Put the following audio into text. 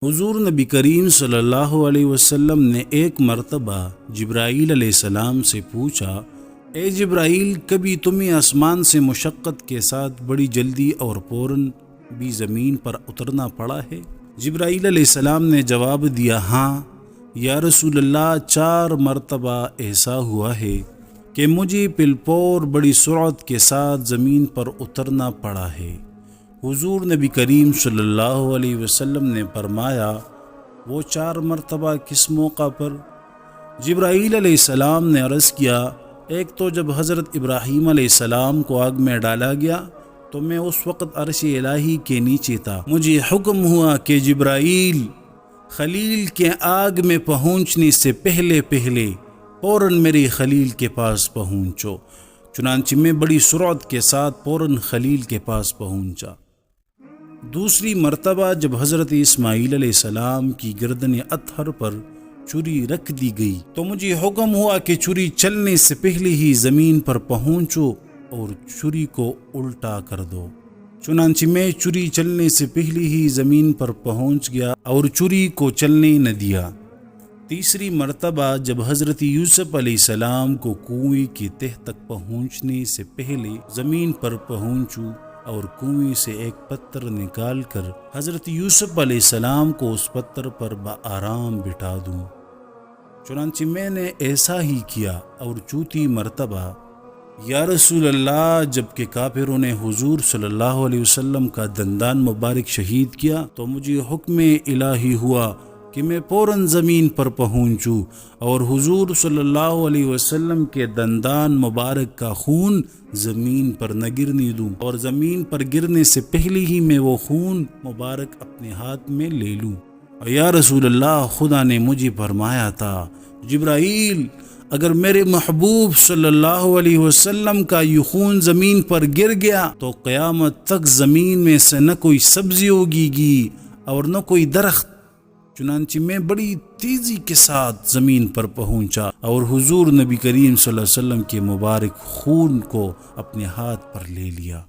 حضور نبی کریم صلی اللہ علیہ وسلم نے ایک مرتبہ جبرائیل علیہ السلام سے پوچھا، اے جبرائیل، کبھی تمہیں آسمان سے مشقت کے ساتھ بڑی جلدی اور فوراً بھی زمین پر اترنا پڑا ہے؟ جبرائیل علیہ السلام نے جواب دیا، ہاں یا رسول اللہ، 4 مرتبہ ایسا ہوا ہے کہ مجھے پلپور بڑی سرعت کے ساتھ زمین پر اترنا پڑا ہے۔ حضور نبی کریم صلی اللہ علیہ وسلم نے فرمایا، وہ 4 مرتبہ کس موقع پر؟ جبرائیل علیہ السلام نے عرض کیا، ایک تو جب حضرت ابراہیم علیہ السلام کو آگ میں ڈالا گیا تو میں اس وقت عرش الہی کے نیچے تھا، مجھے حکم ہوا کہ جبرائیل، خلیل کے آگ میں پہنچنے سے پہلے فوراً میرے خلیل کے پاس پہنچو۔ چنانچہ میں بڑی سرعت کے ساتھ فوراً خلیل کے پاس پہنچا۔ دوسری مرتبہ جب حضرت اسماعیل علیہ السلام کی گردن اطہر پر چھری رکھ دی گئی تو مجھے حکم ہوا کہ چھری چلنے سے پہلے ہی زمین پر پہنچو اور چھری کو الٹا کر دو۔ چنانچہ میں چھری چلنے سے پہلے ہی زمین پر پہنچ گیا اور چھری کو چلنے نہ دیا۔ تیسری مرتبہ جب حضرت یوسف علیہ السلام کو کنویں کی تہ تک پہنچنے سے پہلے زمین پر پہنچوں اور کنویں سے ایک پتھر نکال کر حضرت یوسف علیہ السلام کو اس پتھر پر بآرام بٹھا دوں۔ چنانچہ میں نے ایسا ہی کیا۔ اور چوتھی مرتبہ، یا رسول اللہ، جب کہ کافروں نے حضور صلی اللہ علیہ وسلم کا دندان مبارک شہید کیا تو مجھے حکم الہی ہوا کہ میں فوراً زمین پر پہنچوں اور حضور صلی اللہ علیہ وسلم کے دندان مبارک کا خون زمین پر نہ گرنے دوں، اور زمین پر گرنے سے پہلے ہی میں وہ خون مبارک اپنے ہاتھ میں لے لوں۔ اور یا رسول اللہ، خدا نے مجھے فرمایا تھا، جبرائیل، اگر میرے محبوب صلی اللہ علیہ وسلم کا یہ خون زمین پر گر گیا تو قیامت تک زمین میں سے نہ کوئی سبزی اگے گی اور نہ کوئی درخت۔ چنانچہ میں بڑی تیزی کے ساتھ زمین پر پہنچا اور حضور نبی کریم صلی اللہ علیہ وسلم کے مبارک خون کو اپنے ہاتھ پر لے لیا۔